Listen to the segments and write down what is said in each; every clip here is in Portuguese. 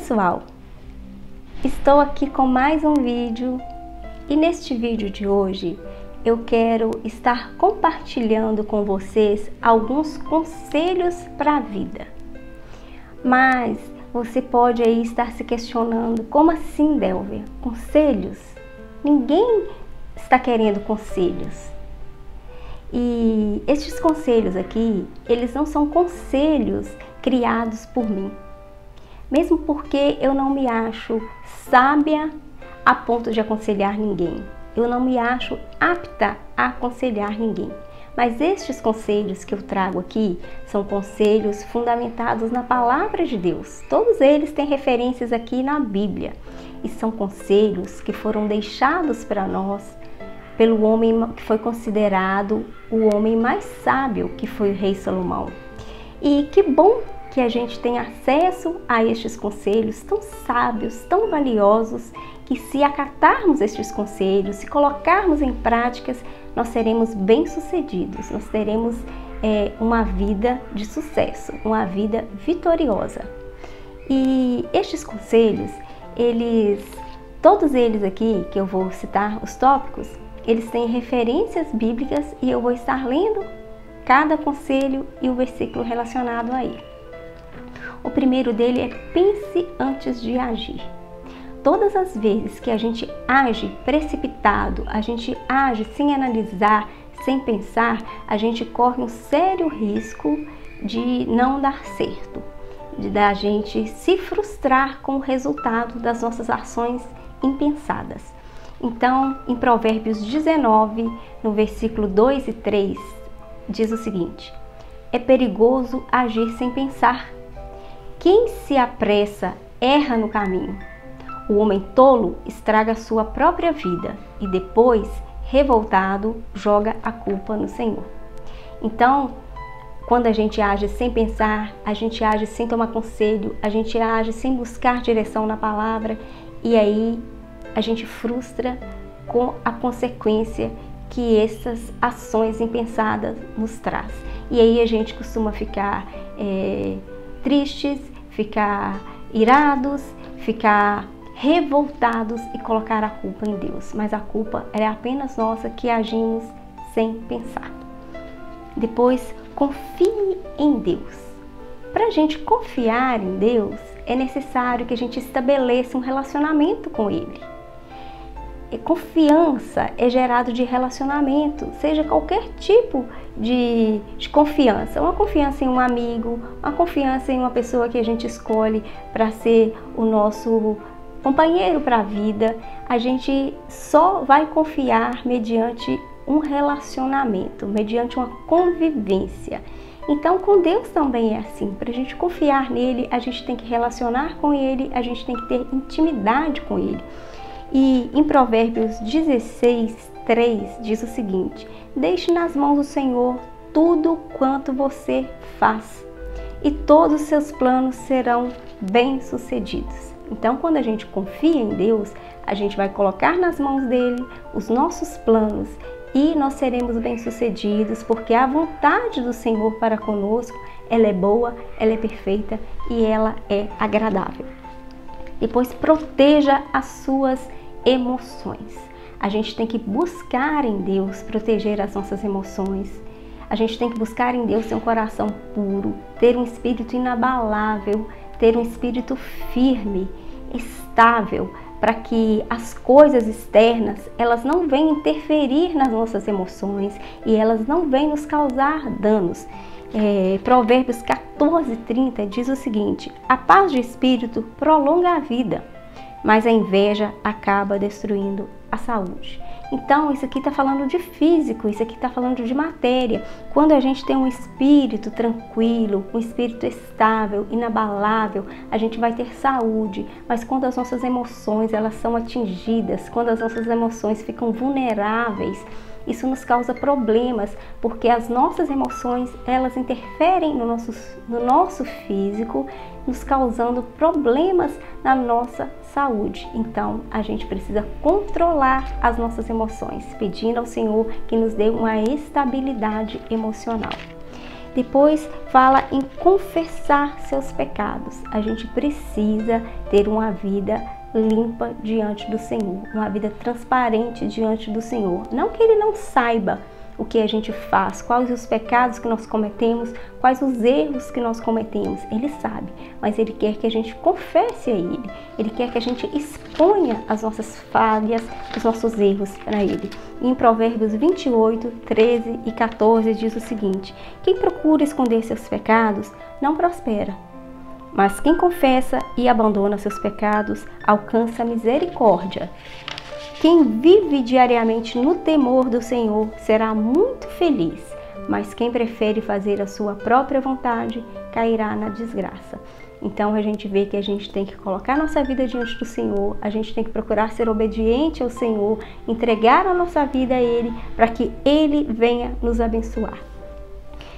pessoal, estou aqui com mais um vídeo e neste vídeo de hoje eu quero estar compartilhando com vocês alguns conselhos para a vida. Mas você pode aí estar se questionando, como assim, Delvia? Conselhos? Ninguém está querendo conselhos. E estes conselhos aqui, eles não são conselhos criados por mim. Mesmo porque eu não me acho sábia a ponto de aconselhar ninguém. Eu não me acho apta a aconselhar ninguém. Mas estes conselhos que eu trago aqui são conselhos fundamentados na palavra de Deus. Todos eles têm referências aqui na Bíblia. E são conselhos que foram deixados para nós pelo homem que foi considerado o homem mais sábio, que foi o rei Salomão. E que bom que a gente tem acesso a estes conselhos tão sábios, tão valiosos, que se acatarmos estes conselhos, se colocarmos em práticas, nós seremos bem-sucedidos, nós teremos uma vida de sucesso, uma vida vitoriosa. E estes conselhos, todos eles aqui, que eu vou citar os tópicos, eles têm referências bíblicas e eu vou estar lendo cada conselho e o versículo relacionado a ele. O primeiro dele é: pense antes de agir. Todas as vezes que a gente age precipitado, a gente age sem analisar, sem pensar, a gente corre um sério risco de não dar certo, da gente se frustrar com o resultado das nossas ações impensadas. Então, em Provérbios 19, no versículo 2 e 3, diz o seguinte: é perigoso agir sem pensar. Quem se apressa erra no caminho. O homem tolo estraga a sua própria vida e depois, revoltado, joga a culpa no Senhor. Então, quando a gente age sem pensar, a gente age sem tomar conselho, a gente age sem buscar direção na palavra, e aí a gente frustra com a consequência que essas ações impensadas nos traz. E aí a gente costuma ficar tristes, ficar irados, ficar revoltados e colocar a culpa em Deus. Mas a culpa é apenas nossa, que agimos sem pensar. Depois, confie em Deus. Para a gente confiar em Deus, é necessário que a gente estabeleça um relacionamento com Ele. Confiança é gerado de relacionamento, seja qualquer tipo de confiança. Uma confiança em um amigo, uma confiança em uma pessoa que a gente escolhe para ser o nosso companheiro para a vida. A gente só vai confiar mediante um relacionamento, mediante uma convivência. Então, com Deus também é assim. Para a gente confiar nele, a gente tem que relacionar com ele, a gente tem que ter intimidade com ele. E em Provérbios 16, 3 diz o seguinte: deixe nas mãos do Senhor tudo quanto você faz, e todos os seus planos serão bem-sucedidos. Então, quando a gente confia em Deus, a gente vai colocar nas mãos dele os nossos planos e nós seremos bem-sucedidos, porque a vontade do Senhor para conosco, ela é boa, ela é perfeita e ela é agradável. Depois, proteja as suas emoções. A gente tem que buscar em Deus proteger as nossas emoções. A gente tem que buscar em Deus ter um coração puro, ter um espírito inabalável, ter um espírito firme, estável, para que as coisas externas, elas não venham interferir nas nossas emoções e elas não venham nos causar danos. Provérbios 14:30 diz o seguinte: a paz de espírito prolonga a vida, mas a inveja acaba destruindo a saúde. Então, isso aqui está falando de físico, isso aqui está falando de matéria. Quando a gente tem um espírito tranquilo, um espírito estável, inabalável, a gente vai ter saúde. Mas quando as nossas emoções elas são atingidas, quando as nossas emoções ficam vulneráveis, isso nos causa problemas, porque as nossas emoções, elas interferem no nosso físico, nos causando problemas na nossa saúde. Então, a gente precisa controlar as nossas emoções, pedindo ao Senhor que nos dê uma estabilidade emocional. Depois fala em confessar seus pecados. A gente precisa ter uma vida limpa diante do Senhor, uma vida transparente diante do Senhor. Não que Ele não saiba o que a gente faz, quais os pecados que nós cometemos, quais os erros que nós cometemos. Ele sabe, mas Ele quer que a gente confesse a Ele. Ele quer que a gente exponha as nossas falhas, os nossos erros para Ele. E em Provérbios 28, 13 e 14 diz o seguinte: quem procura esconder seus pecados não prospera, mas quem confessa e abandona seus pecados alcança misericórdia. Quem vive diariamente no temor do Senhor será muito feliz, mas quem prefere fazer a sua própria vontade cairá na desgraça. Então a gente vê que a gente tem que colocar nossa vida diante do Senhor, a gente tem que procurar ser obediente ao Senhor, entregar a nossa vida a Ele, para que Ele venha nos abençoar.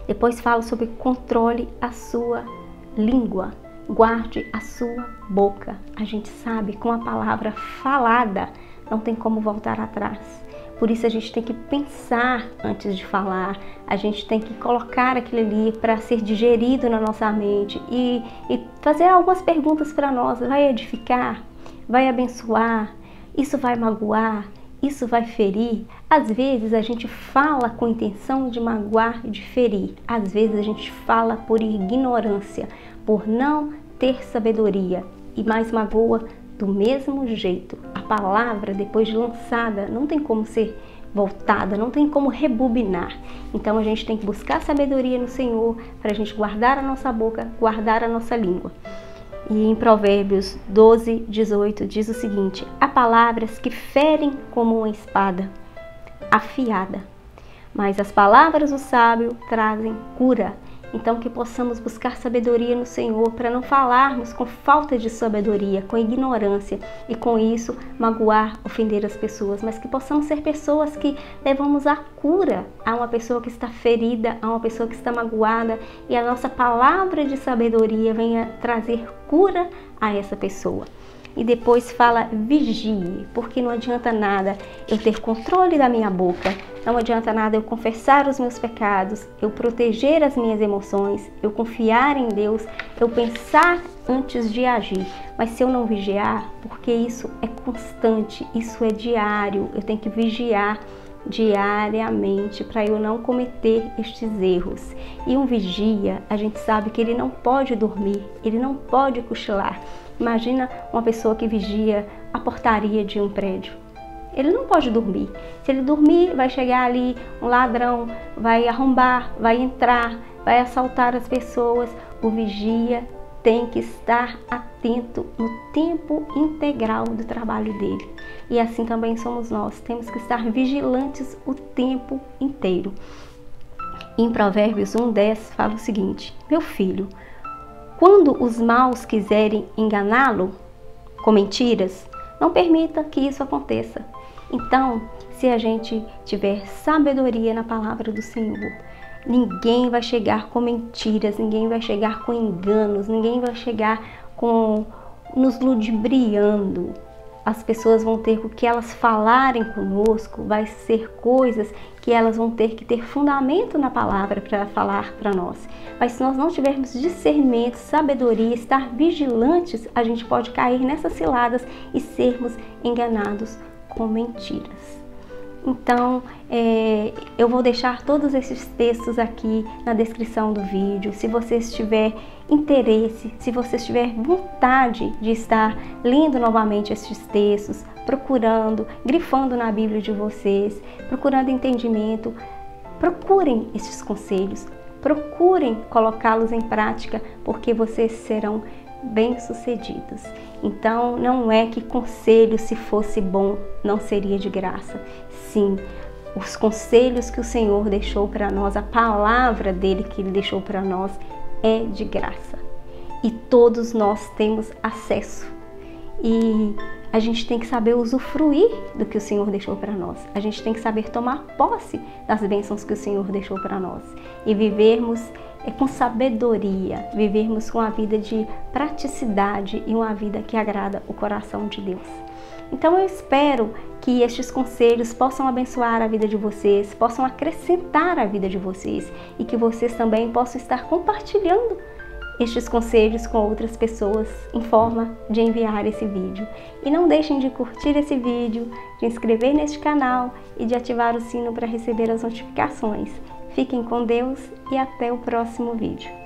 Depois fala sobre controle a sua língua, guarde a sua boca. A gente sabe que com a palavra falada não tem como voltar atrás. Por isso a gente tem que pensar antes de falar, a gente tem que colocar aquilo ali para ser digerido na nossa mente e fazer algumas perguntas para nós. Vai edificar? Vai abençoar? Isso vai magoar? Isso vai ferir? Às vezes a gente fala com intenção de magoar e de ferir. Às vezes a gente fala por ignorância, por não ter sabedoria e mais magoa do mesmo jeito. A palavra, depois de lançada, não tem como ser voltada, não tem como rebobinar. Então a gente tem que buscar sabedoria no Senhor para a gente guardar a nossa boca, guardar a nossa língua. E em Provérbios 12, 18 diz o seguinte: há palavras que ferem como uma espada afiada, mas as palavras do sábio trazem cura. Então que possamos buscar sabedoria no Senhor para não falarmos com falta de sabedoria, com ignorância e com isso magoar, ofender as pessoas, mas que possamos ser pessoas que levamos a cura a uma pessoa que está ferida, a uma pessoa que está magoada, e a nossa palavra de sabedoria venha trazer cura a essa pessoa. E depois fala vigie, porque não adianta nada eu ter controle da minha boca, não adianta nada eu confessar os meus pecados, eu proteger as minhas emoções, eu confiar em Deus, eu pensar antes de agir. Mas se eu não vigiar, porque isso é constante, isso é diário, eu tenho que vigiar diariamente para eu não cometer estes erros. E um vigia, a gente sabe que ele não pode dormir, ele não pode cochilar. Imagina uma pessoa que vigia a portaria de um prédio. Ele não pode dormir. Se ele dormir, vai chegar ali um ladrão, vai arrombar, vai entrar, vai assaltar as pessoas. O vigia tem que estar atento no tempo integral do trabalho dele. E assim também somos nós, temos que estar vigilantes o tempo inteiro. Em Provérbios 1:10 fala o seguinte: meu filho, quando os maus quiserem enganá-lo com mentiras, não permita que isso aconteça. Então, se a gente tiver sabedoria na palavra do Senhor, ninguém vai chegar com mentiras, ninguém vai chegar com enganos, ninguém vai chegar com nos ludibriando. As pessoas vão ter o que elas falarem conosco, vai ser coisas que elas vão ter que ter fundamento na palavra para falar para nós. Mas se nós não tivermos discernimento, sabedoria, estar vigilantes, a gente pode cair nessas ciladas e sermos enganados com mentiras. Então, eu vou deixar todos esses textos aqui na descrição do vídeo. Se você tiver interesse, se você tiver vontade de estar lendo novamente esses textos, procurando, grifando na Bíblia de vocês, procurando entendimento, procurem esses conselhos, procurem colocá-los em prática, porque vocês serão bem-sucedidos. Então, não é que conselho, se fosse bom, não seria de graça. Sim, os conselhos que o Senhor deixou para nós, a palavra dele que ele deixou para nós é de graça. E todos nós temos acesso. E a gente tem que saber usufruir do que o Senhor deixou para nós. A gente tem que saber tomar posse das bênçãos que o Senhor deixou para nós. E vivermos com sabedoria, vivermos com uma vida de praticidade e uma vida que agrada o coração de Deus. Então eu espero que estes conselhos possam abençoar a vida de vocês, possam acrescentar a vida de vocês e que vocês também possam estar compartilhando estes conselhos com outras pessoas em forma de enviar esse vídeo. E não deixem de curtir esse vídeo, de inscrever neste canal e de ativar o sino para receber as notificações. Fiquem com Deus e até o próximo vídeo.